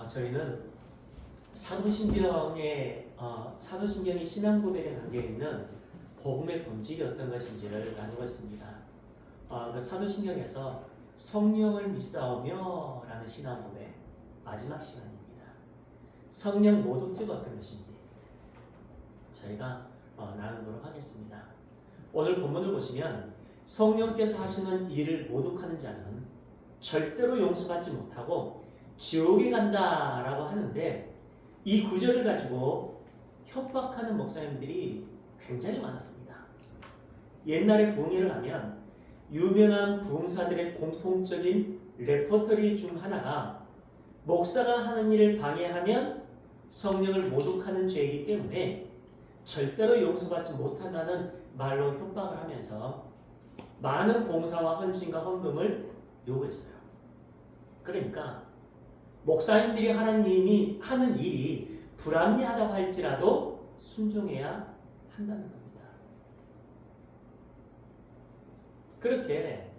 저희는 사도신경이 신앙 고백에 담겨 있는 복음의 본질이 어떤 것인지를 나누고 있습니다. 그 사도신경에서 성령을 믿사오며 라는 신앙 고백 마지막 시간입니다. 성령 모독죄가 어떤 것인지 저희가 나누도록 하겠습니다. 오늘 본문을 보시면 성령께서 하시는 일을 모독하는 자는 절대로 용서받지 못하고 지옥에 간다라고 하는데, 이 구절을 가지고 협박하는 목사님들이 굉장히 많았습니다. 옛날에 부흥회를 하면 유명한 부흥사들의 공통적인 레퍼토리 중 하나가 목사가 하는 일을 방해하면 성령을 모독하는 죄이기 때문에 절대로 용서받지 못한다는 말로 협박을 하면서 많은 봉사와 헌신과 헌금을 요구했어요. 그러니까 목사님들이 하나님이 하는 일이 불합리하다고 할지라도 순종해야 한다는 겁니다. 그렇게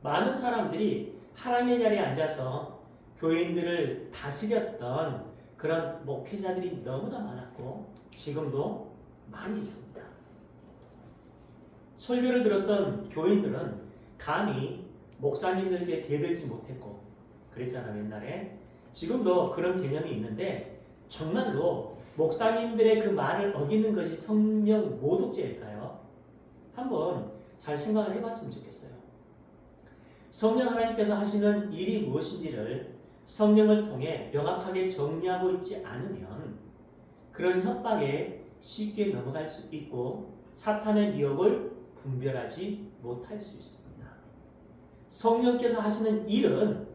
많은 사람들이 하나님의 자리에 앉아서 교인들을 다스렸던 그런 목회자들이 너무나 많았고 지금도 많이 있습니다. 설교를 들었던 교인들은 감히 목사님들에게 대들지 못했고 그랬잖아요, 옛날에. 지금도 그런 개념이 있는데 정말로 목사님들의 그 말을 어기는 것이 성령 모독죄일까요? 한번 잘 생각을 해봤으면 좋겠어요. 성령 하나님께서 하시는 일이 무엇인지를 성령을 통해 명확하게 정리하고 있지 않으면 그런 협박에 쉽게 넘어갈 수 있고 사탄의 미혹을 분별하지 못할 수 있습니다. 성령께서 하시는 일은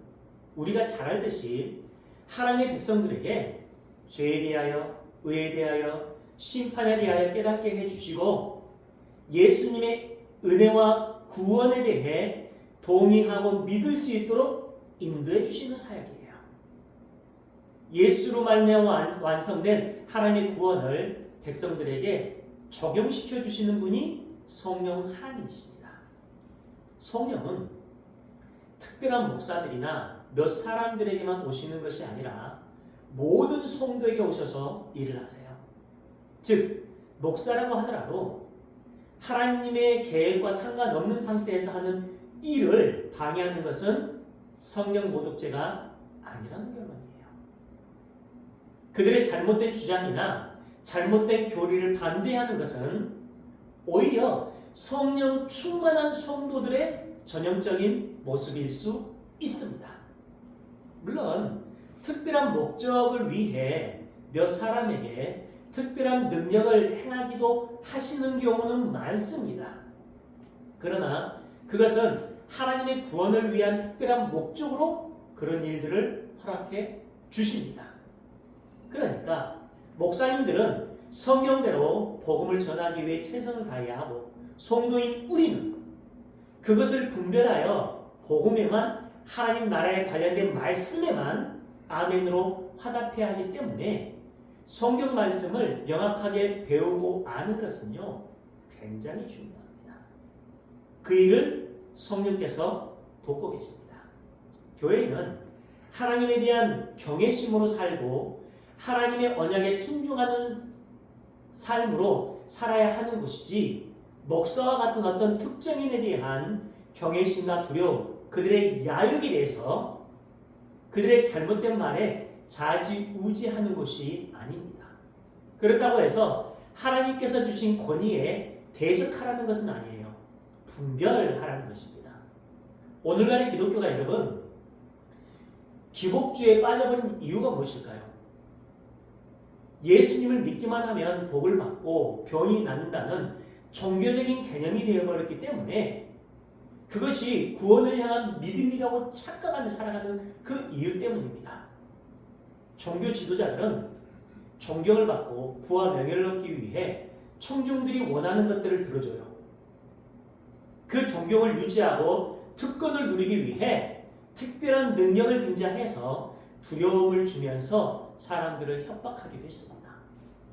우리가 잘 알듯이 하나님의 백성들에게 죄에 대하여, 의에 대하여, 심판에 대하여 깨닫게 해주시고 예수님의 은혜와 구원에 대해 동의하고 믿을 수 있도록 인도해 주시는 사역이에요. 예수로 말미암아 완성된 하나님의 구원을 백성들에게 적용시켜 주시는 분이 성령 하나님이십니다. 성령은 특별한 목사들이나 몇 사람들에게만 오시는 것이 아니라 모든 성도에게 오셔서 일을 하세요. 즉 목사라고 하더라도 하나님의 계획과 상관없는 상태에서 하는 일을 방해하는 것은 성령 모독죄가 아니라는 결론이에요. 그들의 잘못된 주장이나 잘못된 교리를 반대하는 것은 오히려 성령 충만한 성도들의 전형적인 모습일 수 있습니다. 물론 특별한 목적을 위해 몇 사람에게 특별한 능력을 행하기도 하시는 경우는 많습니다. 그러나 그것은 하나님의 구원을 위한 특별한 목적으로 그런 일들을 허락해 주십니다. 그러니까 목사님들은 성경대로 복음을 전하기 위해 최선을 다해야 하고 성도인 우리는 그것을 분별하여 복음에만, 하나님 나라에 관련된 말씀에만 아멘으로 화답해야 하기 때문에 성경 말씀을 명확하게 배우고 아는 것은요 굉장히 중요합니다. 그 일을 성령께서 돕고 계십니다. 교회는 하나님에 대한 경외심으로 살고 하나님의 언약에 순종하는 삶으로 살아야 하는 곳이지, 목사와 같은 어떤 특정인에 대한 경외심과 두려움, 그들의 야욕에 대해서 그들의 잘못된 말에 좌지우지하는 것이 아닙니다. 그렇다고 해서 하나님께서 주신 권위에 대적하라는 것은 아니에요. 분별하라는 것입니다. 오늘날의 기독교가 여러분 기복주의에 빠져버린 이유가 무엇일까요? 예수님을 믿기만 하면 복을 받고 병이 낫는다는 종교적인 개념이 되어버렸기 때문에 그것이 구원을 향한 믿음이라고 착각하며 살아가는 그 이유 때문입니다. 종교 지도자들은 존경을 받고 부와 명예를 얻기 위해 청중들이 원하는 것들을 들어줘요. 그 존경을 유지하고 특권을 누리기 위해 특별한 능력을 빙자해서 두려움을 주면서 사람들을 협박하기도 했습니다.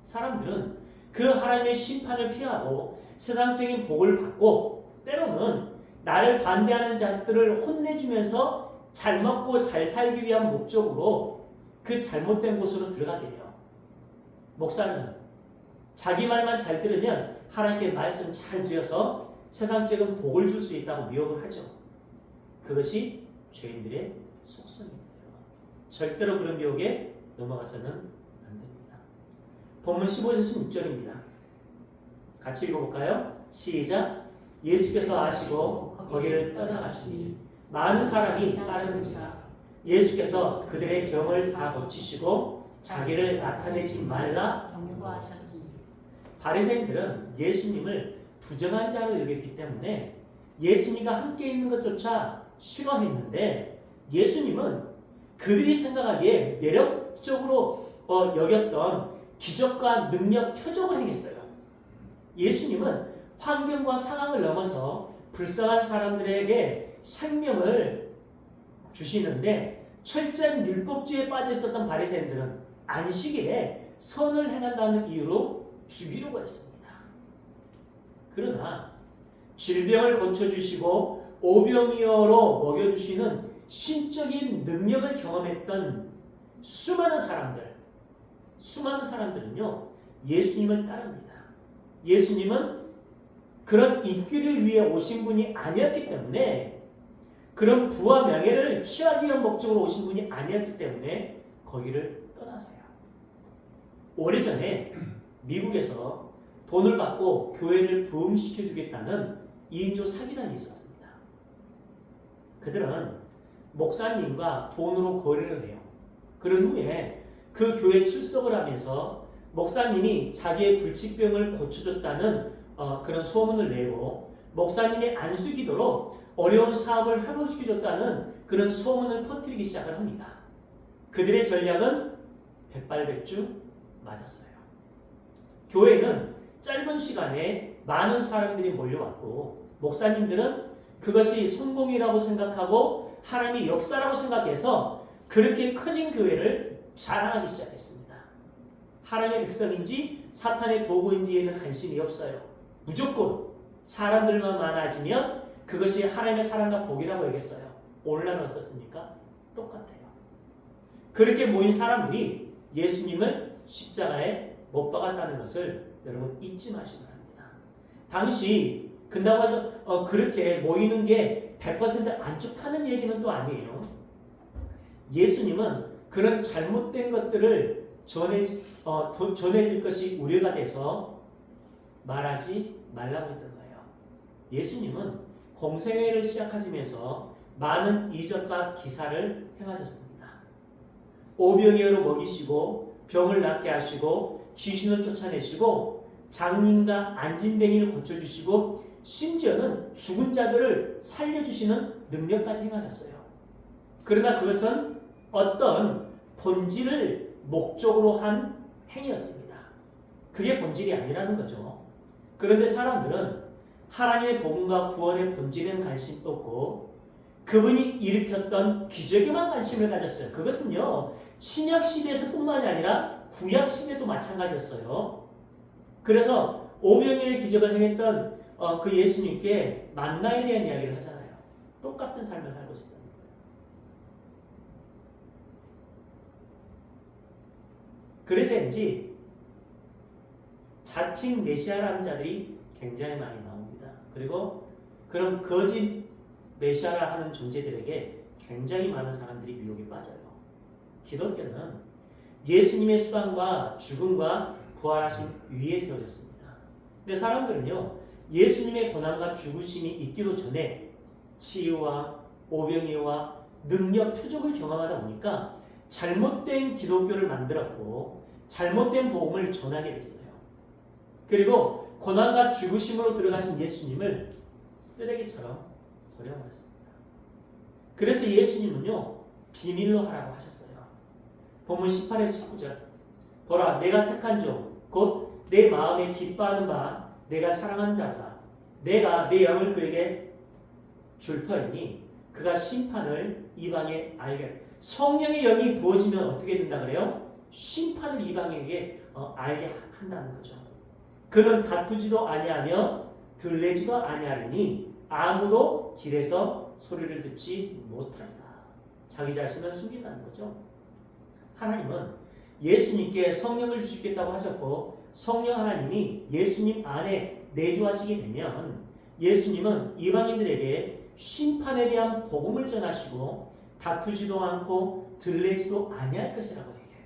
사람들은 그 하나님의 심판을 피하고 세상적인 복을 받고 때로는 나를 반대하는 자들을 혼내주면서 잘 먹고 잘 살기 위한 목적으로 그 잘못된 곳으로 들어가게 돼요. 목사는 자기 말만 잘 들으면 하나님께 말씀 잘 드려서 세상적인 복을 줄 수 있다고 미혹을 하죠. 그것이 죄인들의 속성입니다. 절대로 그런 미혹에 넘어가서는 안 됩니다. 본문 15절 16절입니다. 같이 읽어볼까요? 시작. 예수께서 아시고 거기를 떠나가시니 많은 사람이 따르는지라. 예수께서 그들의 병을 다 고치시고 자기를 나타내지 말라 경고하셨으니. 바리새인들은 예수님을 부정한 자로 여겼기 때문에 예수님과 함께 있는 것조차 싫어했는데 예수님은 그들이 생각하기에 매력적으로 여겼던 기적과 능력 표적을 행했어요. 예수님은 환경과 상황을 넘어서 불쌍한 사람들에게 생명을 주시는데 철저한 율법주의에 빠져 있었던 바리새인들은 안식일에 선을 행한다는 이유로 죽이려고 했습니다. 그러나 질병을 고쳐주시고 오병이어로 먹여주시는 신적인 능력을 경험했던 수많은 사람들은요 예수님을 따릅니다. 예수님은 그런 인기를 위해 오신 분이 아니었기 때문에, 그런 부와 명예를 취하기 위한 목적으로 오신 분이 아니었기 때문에 거기를 떠나세요. 오래전에 미국에서 돈을 받고 교회를 부흥시켜 주겠다는 2인조 사기단이 있었습니다. 그들은 목사님과 돈으로 거래를 해요. 그런 후에 그 교회에 출석을 하면서 목사님이 자기의 불치병을 고쳐줬다는 그런 소문을 내고, 목사님의 안수기도로 어려운 사업을 회복시켜줬다는 그런 소문을 퍼뜨리기 시작을 합니다. 그들의 전략은 백발백중 맞았어요. 교회는 짧은 시간에 많은 사람들이 몰려왔고, 목사님들은 그것이 성공이라고 생각하고 하나님의 역사라고 생각해서 그렇게 커진 교회를 자랑하기 시작했습니다. 하나님의 백성인지 사탄의 도구인지에는 관심이 없어요. 무조건 사람들만 많아지면 그것이 하나님의 사랑과 복이라고 여겼어요. 오늘날은 어떻습니까? 똑같아요. 그렇게 모인 사람들이 예수님을 십자가에 못 박았다는 것을 여러분 잊지 마시기 바랍니다. 당시 근다고 해서 그렇게 모이는 게 100% 안 좋다는 얘기는 또 아니에요. 예수님은 그런 잘못된 것들을 전해질 것이 우려가 돼서 말하지 말라고 했던 거예요. 예수님은 공생애를 시작하시면서 많은 이적과 기사를 행하셨습니다. 오병이어로 먹이시고 병을 낫게 하시고 귀신을 쫓아내시고 장님과 안진뱅이를 고쳐주시고 심지어는 죽은 자들을 살려주시는 능력까지 행하셨어요. 그러나 그것은 어떤 본질을 목적으로 한 행위였습니다. 그게 본질이 아니라는 거죠. 그런데 사람들은 하나님의 복음과 구원의 본질에는 관심도 없고 그분이 일으켰던 기적에만 관심을 가졌어요. 그것은요 신약 시대에서 뿐만이 아니라 구약 시대도 마찬가지였어요. 그래서 오병이어의 기적을 행했던 그 예수님께 만나에 대한 이야기를 하잖아요. 똑같은 삶을 살고 있었다는 거예요. 그래서인지 자칭 메시아라는 자들이 굉장히 많이 나옵니다. 그리고 그런 거짓 메시아라 하는 존재들에게 굉장히 많은 사람들이 미혹에 빠져요. 기독교는 예수님의 수단과 죽음과 부활하신 위에 세워졌습니다. 근데 사람들은요 예수님의 고난과 죽으심이 있기도 전에 치유와 오병이어와 능력, 표적을 경험하다 보니까 잘못된 기독교를 만들었고 잘못된 복음을 전하게 됐어요. 그리고 고난과 죽으심으로 들어가신 예수님을 쓰레기처럼 버려버렸습니다. 그래서 예수님은요 비밀로 하라고 하셨어요. 본문 18에서 19절 보라 내가 택한 종 곧 내 마음에 기뻐하는 바 내가 사랑하는 자로다. 내가 내 영을 그에게 줄 터이니 그가 심판을 이방에 알게. 성령의 영이 부어지면 어떻게 된다 그래요? 심판을 이방에게 알게 한다는 거죠. 그는 다투지도 아니하며 들레지도 아니하리니 아무도 길에서 소리를 듣지 못한다. 자기 자신을 숨긴다는 거죠. 하나님은 예수님께 성령을 주시겠다고 하셨고 성령 하나님이 예수님 안에 내주하시게 되면 예수님은 이방인들에게 심판에 대한 복음을 전하시고 다투지도 않고 들레지도 아니할 것이라고 얘기해요.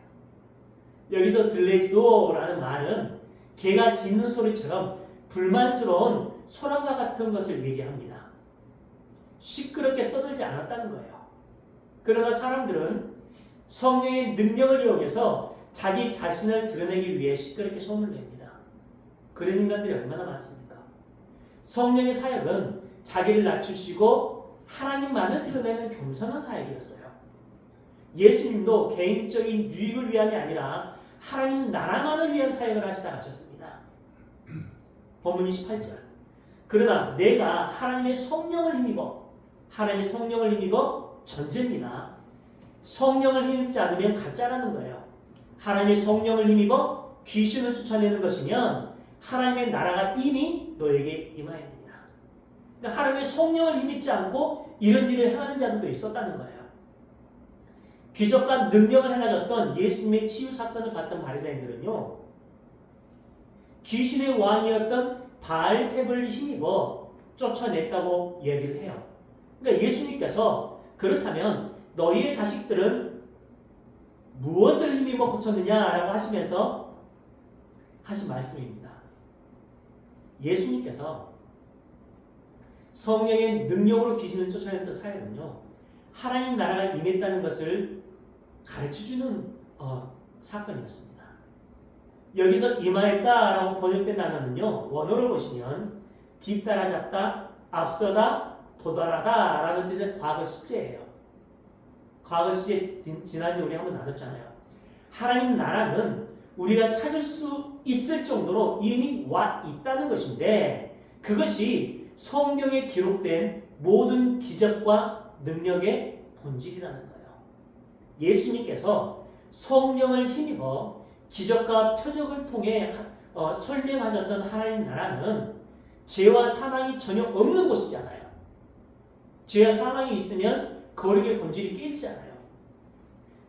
여기서 들레지도라는 말은 개가 짖는 소리처럼 불만스러운 소란과 같은 것을 얘기합니다. 시끄럽게 떠들지 않았다는 거예요. 그러나 사람들은 성령의 능력을 이용해서 자기 자신을 드러내기 위해 시끄럽게 소문을 냅니다. 그런 인간들이 얼마나 많습니까? 성령의 사역은 자기를 낮추시고 하나님만을 드러내는 겸손한 사역이었어요. 예수님도 개인적인 유익을 위함이 아니라 하나님 나라만을 위한 사역을 하시다 가셨습니다. 본문 28절. 그러나 내가 하나님의 성령을 힘입어 전제입니다. 성령을 힘입지 않으면 가짜라는 거예요. 하나님의 성령을 힘입어 귀신을 쫓아내는 것이면 하나님의 나라가 이미 너에게 임하였느니라. 그러니까 하나님의 성령을 힘입지 않고 이런 일을 행하는 자들도 있었다는 거예요. 기적과 능력을 행하셨던 예수님의 치유 사건을 봤던 바리새인들은요, 귀신의 왕이었던 바알세불을 힘입어 쫓아냈다고 얘기를 해요. 그러니까 예수님께서 그렇다면 너희의 자식들은 무엇을 힘입어 고쳤느냐라고 하시면서 하신 말씀입니다. 예수님께서 성령의 능력으로 귀신을 쫓아냈던 사역은요, 하나님 나라가 임했다는 것을 가르쳐주는 사건이었습니다. 여기서 임하였다라고 번역된 단어는요, 원어를 보시면 뒤따라잡다, 앞서다, 도달하다 라는 뜻의 과거 시제예요. 과거 시제 지난주에 우리 한번 나눴잖아요. 하나님 나라는 우리가 찾을 수 있을 정도로 이미 와 있다는 것인데 그것이 성경에 기록된 모든 기적과 능력의 본질이라는 거예요. 예수님께서 성령을 힘입어 기적과 표적을 통해 설명하셨던 하나님 나라는 죄와 사망이 전혀 없는 곳이잖아요. 죄와 사망이 있으면 거룩의 본질이 깨지잖아요.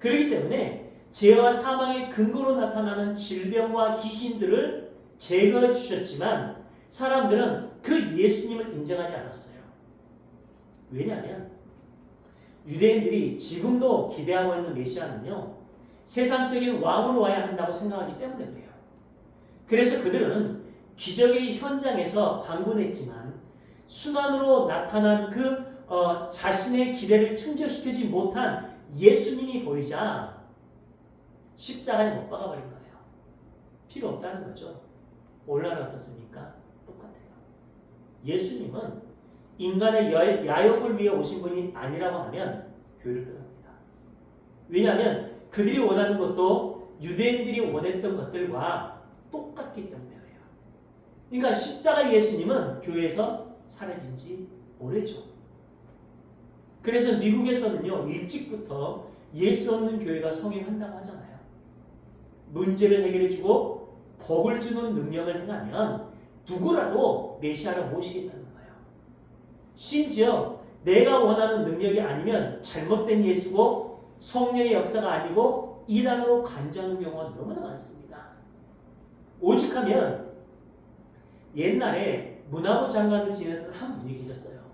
그렇기 때문에 죄와 사망의 근거로 나타나는 질병과 귀신들을 제거해 주셨지만 사람들은 그 예수님을 인정하지 않았어요. 왜냐하면 유대인들이 지금도 기대하고 있는 메시아는요, 세상적인 왕으로 와야 한다고 생각하기 때문에 그래요. 그래서 그들은 기적의 현장에서 방문했지만 순환으로 나타난 그 자신의 기대를 충족시키지 못한 예수님이 보이자 십자가에 못 박아버린 거예요. 필요 없다는 거죠. 오늘날 어떻습니까? 똑같아요. 예수님은 인간의 야욕을 위해 오신 분이 아니라고 하면 교회를 떠납니다. 왜냐하면 그들이 원하는 것도 유대인들이 원했던 것들과 똑같기 때문에 그래요. 그러니까 십자가 예수님은 교회에서 사라진 지 오래죠. 그래서 미국에서는요, 일찍부터 예수 없는 교회가 성행한다고 하잖아요. 문제를 해결해주고 복을 주는 능력을 행하면 누구라도 메시아를 모시겠다는 거예요. 심지어 내가 원하는 능력이 아니면 잘못된 예수고 성령의 역사가 아니고 이단으로 간주하는 경우가 너무나 많습니다. 오직하면 옛날에 문화부 장관을 지냈던 한 분이 계셨어요.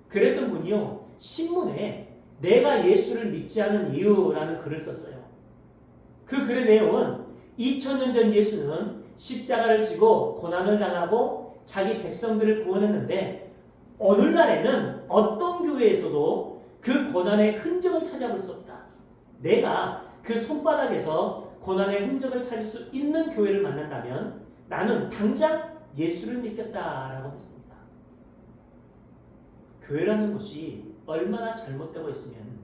그랬던 분이요, 신문에 내가 예수를 믿지 않는 이유라는 글을 썼어요. 그 글의 내용은 2000년 전 예수는 십자가를 지고 고난을 당하고 자기 백성들을 구원했는데 오늘날에는 어떤 교회에서도 그 고난의 흔적을 찾아볼 수 없다. 내가 그 손바닥에서 고난의 흔적을 찾을 수 있는 교회를 만난다면 나는 당장 예수를 믿겠다라고 했습니다. 교회라는 것이 얼마나 잘못되고 있으면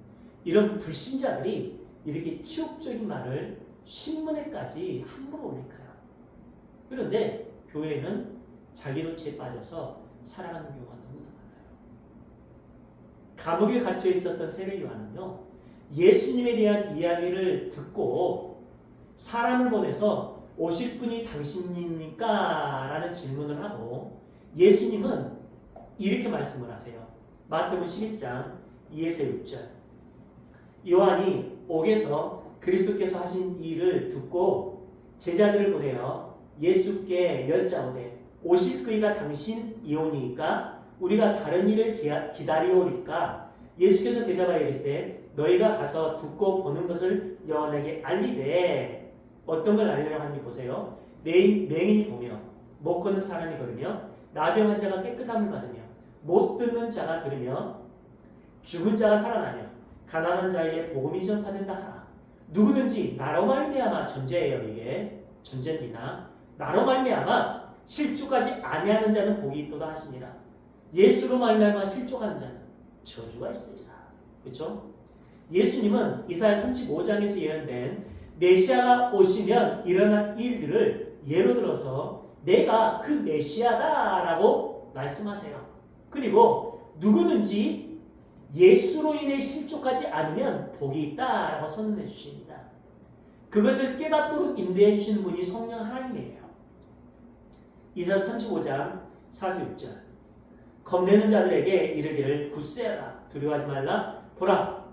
이런 불신자들이 이렇게 치욕적인 말을 신문에까지 함부로 올릴까요? 그런데 교회는 자기도 죄 빠져서 살아가는 경우가 너무나 많아요. 감옥에 갇혀 있었던 세례 요한은요, 예수님에 대한 이야기를 듣고 사람을 보내서 오실 분이 당신입니까? 라는 질문을 하고 예수님은 이렇게 말씀을 하세요. 마태복음 11장 2에서 6절. 요한이 옥에서 그리스도께서 하신 일을 듣고 제자들을 보내어 예수께 여짜오되 오실 그이가 당신이오니까 우리가 다른 일을 기다리오리까. 예수께서 대답하여 이르시되 너희가 가서 듣고 보는 것을 요한에게 알리되. 어떤 걸 알리려고 하는지 보세요. 맹인이 보며 못 걷는 사람이 걸으며 나병 환자가 깨끗함을 받으며 못 듣는 자가 들으며 죽은 자가 살아나며 가난한 자에게 복음이 전파된다 하라. 누구든지 나로 말미암아, 전제예요. 이게 전제입니다. 나로 말미암아 실족하지 아니하는 자는 복이 있도다 하시니라. 예수로 말미암아 실족하는 자는 저주가 있으리라. 그렇죠? 예수님은 이사야 35장에서 예언된 메시아가 오시면 일어날 일들을 예로 들어서 내가 그 메시아다라고 말씀하세요. 그리고 누구든지 예수로 인해 실족하지 않으면 복이 있다라고 선언해 주십니다. 그것을 깨닫도록 인도해 주시는 분이 성령 하나님이에요. 이사야 35장 46절 겁내는 자들에게 이르기를 굳세하라 두려워하지 말라 보라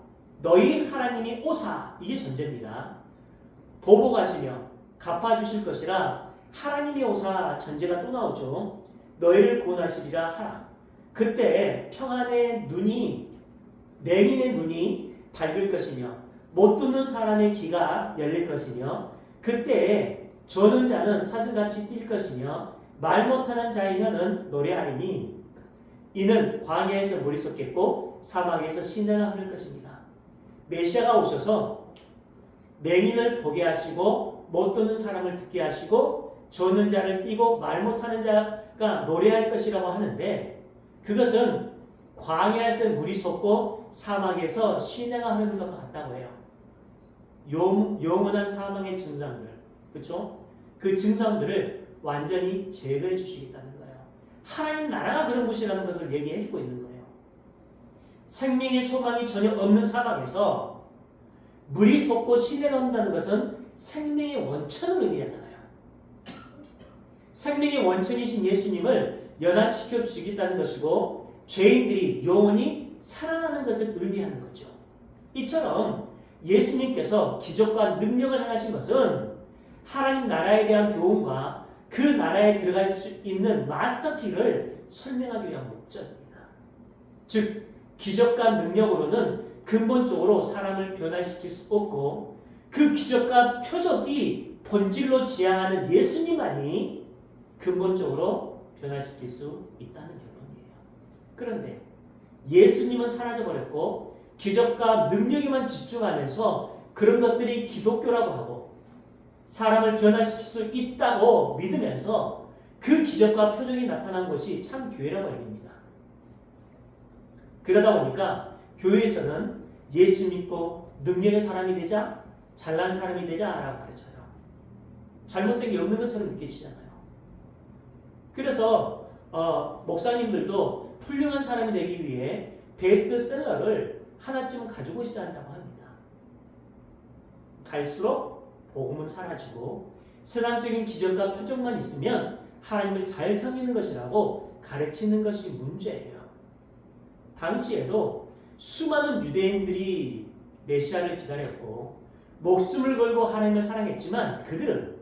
너희 하나님이 오사. 이게 전제입니다. 보복하시며 갚아주실 것이라. 하나님이 오사 전제가 또 나오죠. 너희를 구원하시리라 하라. 그때 평안의 눈이 맹인의 눈이 밝을 것이며 못 듣는 사람의 귀가 열릴 것이며 그때 저는 자는 사슴같이 뛸 것이며 말 못하는 자의 혀는 노래하리니 이는 광야에서 물이 쏟겠고 사막에서 시내가 흐를 것입니다. 메시아가 오셔서 맹인을 보게 하시고 못 듣는 사람을 듣게 하시고 저는 자를 띄고 말 못하는 자가 노래할 것이라고 하는데 그것은 광야에서 물이 솟고 사막에서 시내가 흐르는 것과 같다고 해요. 영원한 사망의 증상들, 그렇죠? 그 증상들을 완전히 제거해 주시겠다는 거예요. 하나님 나라가 그런 곳이라는 것을 얘기해 주고 있는 거예요. 생명의 소망이 전혀 없는 사막에서 물이 솟고 시내가 흐른다는 것은 생명의 원천을 의미하잖아요. 생명의 원천이신 예수님을 연합시켜 주시겠다는 것이고 죄인들이 영원히 살아나는 것을 의미하는 거죠. 이처럼 예수님께서 기적과 능력을 행하신 것은 하나님 나라에 대한 교훈과 그 나라에 들어갈 수 있는 마스터키를 설명하기 위한 목적입니다. 즉 기적과 능력으로는 근본적으로 사람을 변화시킬 수 없고 그 기적과 표적이 본질로 지향하는 예수님만이 근본적으로 변화시킬 수 있다는 결론이에요. 그런데 예수님은 사라져버렸고 기적과 능력에만 집중하면서 그런 것들이 기독교라고 하고 사람을 변화시킬 수 있다고 믿으면서 그 기적과 표적이 나타난 것이 참 교회라고 얘기합니다. 그러다 보니까 교회에서는 예수 믿고 능력의 사람이 되자 잘난 사람이 되자라고 가르쳐요. 잘못된 게 없는 것처럼 느껴지잖아요. 그래서 목사님들도 훌륭한 사람이 되기 위해 베스트셀러를 하나쯤은 가지고 있어야 한다고 합니다. 갈수록 복음은 사라지고 세상적인 기적과 표적만 있으면 하나님을 잘 섬기는 것이라고 가르치는 것이 문제예요. 당시에도 수많은 유대인들이 메시아를 기다렸고 목숨을 걸고 하나님을 사랑했지만 그들은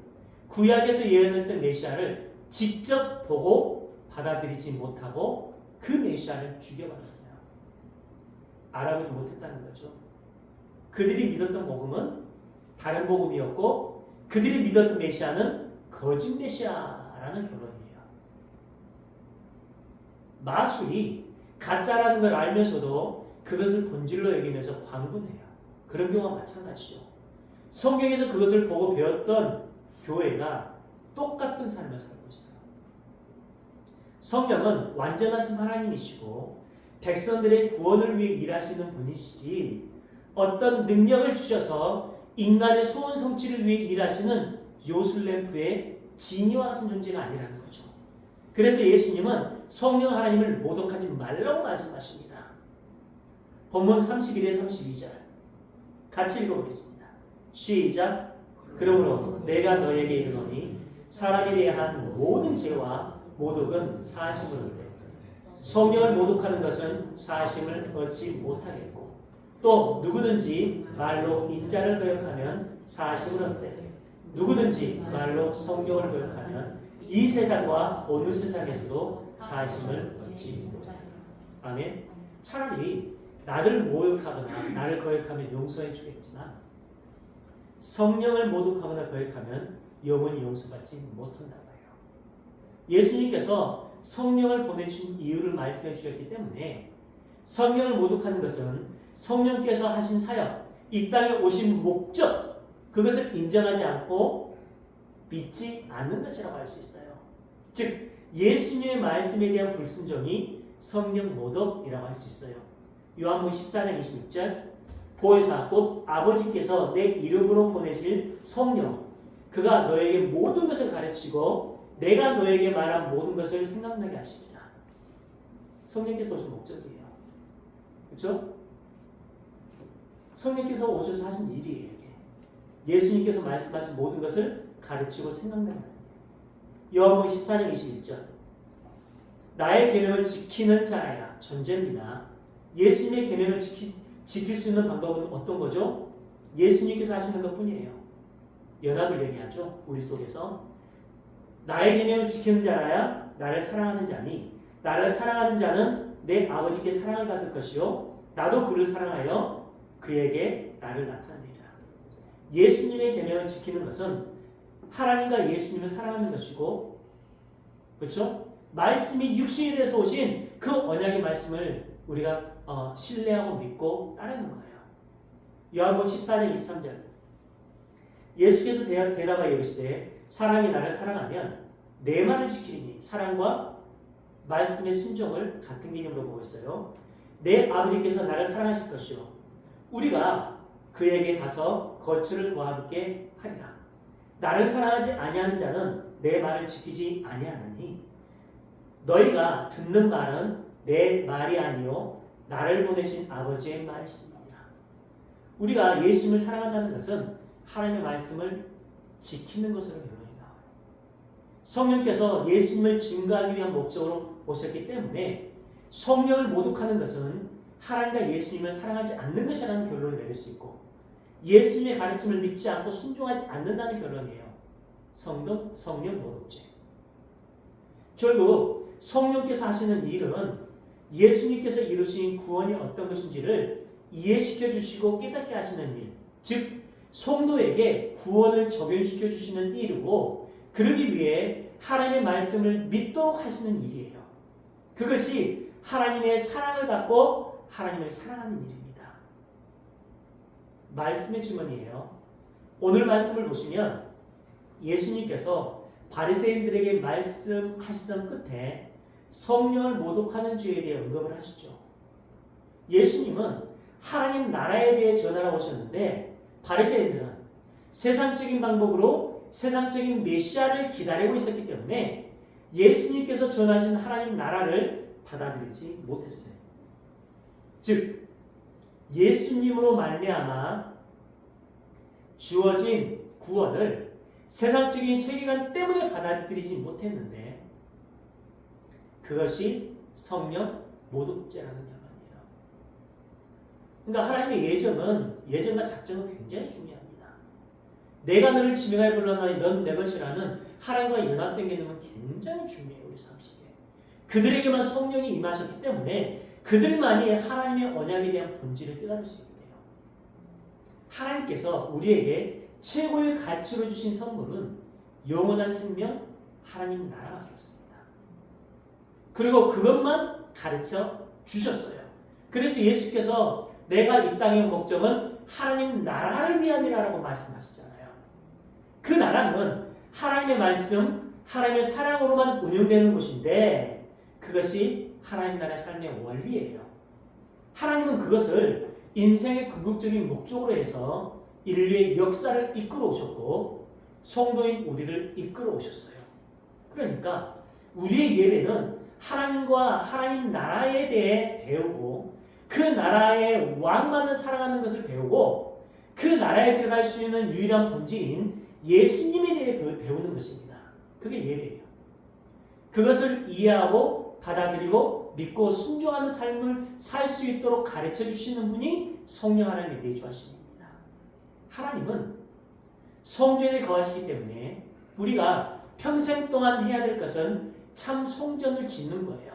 구약에서 예언했던 메시아를 직접 보고 받아들이지 못하고 그 메시아를 죽여버렸어요. 알아보지 못했다는 거죠. 그들이 믿었던 복음은 다른 복음이었고 그들이 믿었던 메시아는 거짓 메시아라는 결론이에요. 마술이 가짜라는 걸 알면서도 그것을 본질로 여기면서 광분해요. 그런 경우가 마찬가지죠. 성경에서 그것을 보고 배웠던 교회가 똑같은 삶을 살고 있어요. 성령은 완전하신 하나님이시고 백성들의 구원을 위해 일하시는 분이시지 어떤 능력을 주셔서 인간의 소원 성취를 위해 일하시는 요술램프의 지니와 같은 존재는 아니라는 거죠. 그래서 예수님은 성령 하나님을 모독하지 말라고 말씀하십니다. 본문 31에 32절 같이 읽어보겠습니다. 시작. 그러므로 내가 너에게 이르노니 사람에 대한 모든 죄와 모독은 사심을 얻되 성령을 모독하는 것은 사심을 얻지 못하겠고 또 누구든지 말로 인자를 거역하면 사심을 얻되 누구든지 말로 성경을 거역하면 이 세상과 오늘 세상에서도 사심을 얻지 못하리라. 아멘. 차라리 나를 모욕하거나 나를 거역하면 용서해 주겠지만 성령을 모독하거나 거역하면 영원히 용서받지 못한다고요. 예수님께서 성령을 보내주신 이유를 말씀해 주셨기 때문에 성령을 모독하는 것은 성령께서 하신 사역, 이 땅에 오신 목적, 그것을 인정하지 않고 믿지 않는 것이라고 할 수 있어요. 즉 예수님의 말씀에 대한 불순종이 성령 모독이라고 할 수 있어요. 요한복음 14장 26절 보혜사 곧 아버지께서 내 이름으로 보내실 성령 그가 너에게 모든 것을 가르치고 내가 너에게 말한 모든 것을 생각나게 하시리라. 성령께서 오신 목적이에요. 그렇죠? 성령께서 오셔서 하신 일이에요. 이게. 예수님께서 말씀하신 모든 것을 가르치고 생각나게 하는 거예요. 요한복음 14장 21절 나의 계명을 지키는 자라야 전제입니다. 예수님의 계명을 지킬 수 있는 방법은 어떤 거죠? 예수님께서 하시는 것뿐이에요. 연합을 얘기하죠. 우리 속에서 나의 계명을 지키는 자라야 나를 사랑하는 자니 나를 사랑하는 자는 내 아버지께 사랑을 받을 것이요 나도 그를 사랑하여 그에게 나를 나타내리라. 예수님의 계명을 지키는 것은 하나님과 예수님을 사랑하는 것이고 그렇죠? 말씀이 육신이 돼서 오신 그 언약의 말씀을 우리가 신뢰하고 믿고 따르는 거예요. 요한복음 14장 23절 예수께서 대답하여 이르시되 사람이 나를 사랑하면 내 말을 지키리니 사랑과 말씀의 순종을 같은 개념으로 보고 있어요. 내 아버지께서 나를 사랑하실 것이요 우리가 그에게 가서 거처를 구하게 하리라. 나를 사랑하지 아니하는 자는 내 말을 지키지 아니하느니 너희가 듣는 말은 내 말이 아니요 나를 보내신 아버지의 말씀이니라. 우리가 예수님을 사랑한다는 것은 하나님의 말씀을 지키는 것으로 결론이 나와요. 성령께서 예수님을 증거하기 위한 목적으로 오셨기 때문에 성령을 모독하는 것은 하나님과 예수님을 사랑하지 않는 것이라는 결론을 내릴 수 있고 예수님의 가르침을 믿지 않고 순종하지 않는다는 결론이에요. 성령 모독죄. 결국 성령께서 하시는 일은 예수님께서 이루신 구원이 어떤 것인지를 이해시켜 주시고 깨닫게 하시는 일, 즉 성도에게 구원을 적용시켜 주시는 일이고 그러기 위해 하나님의 말씀을 믿도록 하시는 일이에요. 그것이 하나님의 사랑을 받고 하나님을 사랑하는 일입니다. 말씀의 주머니예요. 오늘 말씀을 보시면 예수님께서 바리새인들에게 말씀하시던 끝에 성령을 모독하는 죄에 대해 언급을 하시죠. 예수님은 하나님 나라에 대해 전하러 오셨는데 바리새인들은 세상적인 방법으로 세상적인 메시아를 기다리고 있었기 때문에 예수님께서 전하신 하나님 나라를 받아들이지 못했어요. 즉 예수님으로 말미암아 주어진 구원을 세상적인 세계관 때문에 받아들이지 못했는데 그것이 성령 모독죄라는 결론이에요. 그러니까 하나님의 예정과 작정은 굉장히 중요합니다. 내가 너를 지명하여 불렀나니 넌 내 것이라는 하나님과 연합된 개념은 굉장히 중요해요. 우리 삶 속에. 그들에게만 성령이 임하셨기 때문에 그들만이 하나님의 언약에 대한 본질을 깨달을 수 있게 돼요. 하나님께서 우리에게 최고의 가치로 주신 선물은 영원한 생명, 하나님 나라밖에 없습니다. 그리고 그것만 가르쳐 주셨어요. 그래서 예수께서 내가 이 땅의 목적은 하나님 나라를 위함이라고 말씀하시잖아요. 그 나라는 하나님의 말씀, 하나님의 사랑으로만 운영되는 곳인데 그것이 하나님 나라의 삶의 원리예요. 하나님은 그것을 인생의 궁극적인 목적으로 해서 인류의 역사를 이끌어 오셨고 성도인 우리를 이끌어 오셨어요. 그러니까 우리의 예배는 하나님과 하나님 나라에 대해 배우고 그 나라의 왕만을 사랑하는 것을 배우고 그 나라에 들어갈 수 있는 유일한 본질인 예수님에 대해 배우는 것입니다. 그게 예배예요. 그것을 이해하고 받아들이고 믿고 순종하는 삶을 살 수 있도록 가르쳐 주시는 분이 성령 하나님의 내주하심입니다. 하나님은 성전에 거하시기 때문에 우리가 평생 동안 해야 될 것은 참 성전을 짓는 거예요.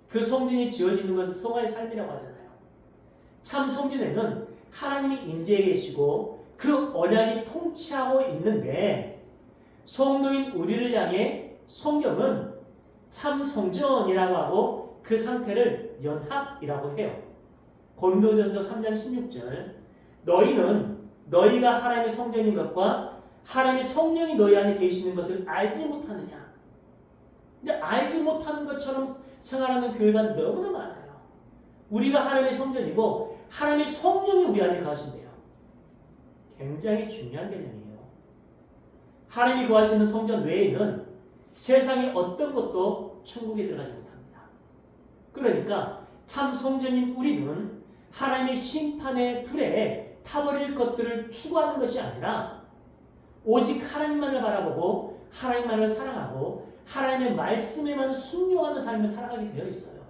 그 성전이 지어지는 것은 성화의 삶이라고 하잖아요. 참 성전에는 하나님이 임재해 계시고 그 언약이 통치하고 있는데 성도인 우리를 향해 성경은 참 성전이라고 하고 그 상태를 연합이라고 해요. 고린도전서 3장 16절 너희는 너희가 하나님의 성전인 것과 하나님의 성령이 너희 안에 계시는 것을 알지 못하느냐. 근데 알지 못하는 것처럼 생활하는 교회가 너무나 많아요. 우리가 하나님의 성전이고 하나님의 성령이 우리 안에 거하신대요. 굉장히 중요한 개념이에요. 하나님이 거하시는 성전 외에는 세상의 어떤 것도 천국에 들어가지 못합니다. 그러니까 참 성전인 우리는 하나님의 심판의 불에 타버릴 것들을 추구하는 것이 아니라 오직 하나님만을 바라보고 하나님만을 사랑하고 하나님의 말씀에만 순종하는 삶을 살아가게 되어 있어요.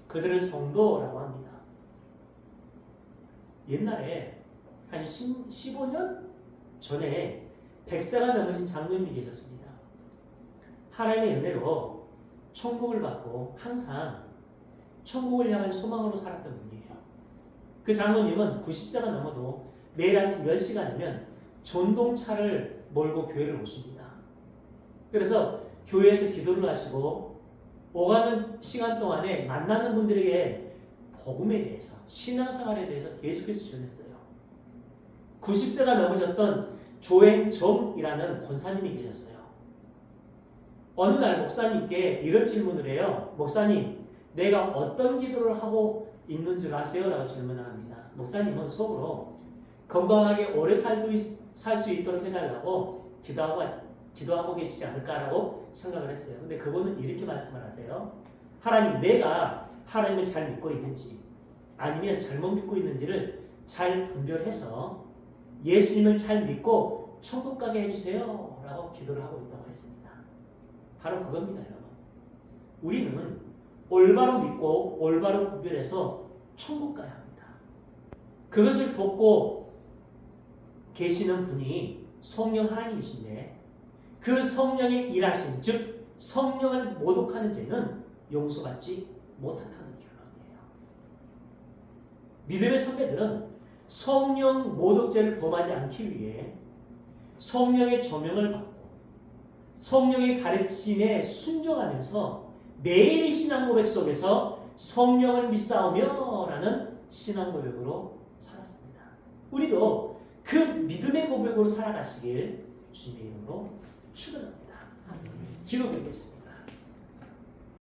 그들을 성도라고 합니다. 옛날에 한 15년 전에 100세가 넘으신 장로님이 계셨습니다. 하나님의 은혜로 천국을 받고 항상 천국을 향한 소망으로 살았던 분이에요. 그 장로님은 90세가 넘어도 매일 아침 10시가 되면 전동차를 몰고 교회를 오십니다. 그래서 교회에서 기도를 하시고 오가는 시간 동안에 만나는 분들에게 복음에 대해서 신앙생활에 대해서 계속해서 전했어요. 90세가 넘으셨던 조행정이라는 권사님이 계셨어요. 어느 날 목사님께 이런 질문을 해요. 목사님, 내가 어떤 기도를 하고 있는 줄 아세요? 라고 질문을 합니다. 목사님은 속으로 건강하게 오래 살 수 있도록 해달라고 기도하고 계시지 않을까라고 생각을 했어요. 근데 그분은 이렇게 말씀을 하세요. 하나님, 내가 하나님을 잘 믿고 있는지 아니면 잘못 믿고 있는지를 잘 분별해서 예수님을 잘 믿고 천국 가게 해주세요 라고 기도를 하고 있다고 했습니다. 바로 그겁니다, 여러분. 우리는 올바로 믿고 올바로 분별해서 천국 가야 합니다. 그것을 돕고 계시는 분이 성령 하나님이신데 그 성령의 일하심, 즉 성령을 모독하는 죄는 용서받지 못한다는 결론이에요. 믿음의 선배들은 성령 모독죄를 범하지 않기 위해 성령의 조명을 받고 성령의 가르침에 순종하면서 매일의 신앙 고백 속에서 성령을 믿사오며 라는 신앙 고백으로 살았습니다. 우리도 그 믿음의 고백으로 살아가시길 주님의 이름으로 축원합니다. 기도드리겠습니다.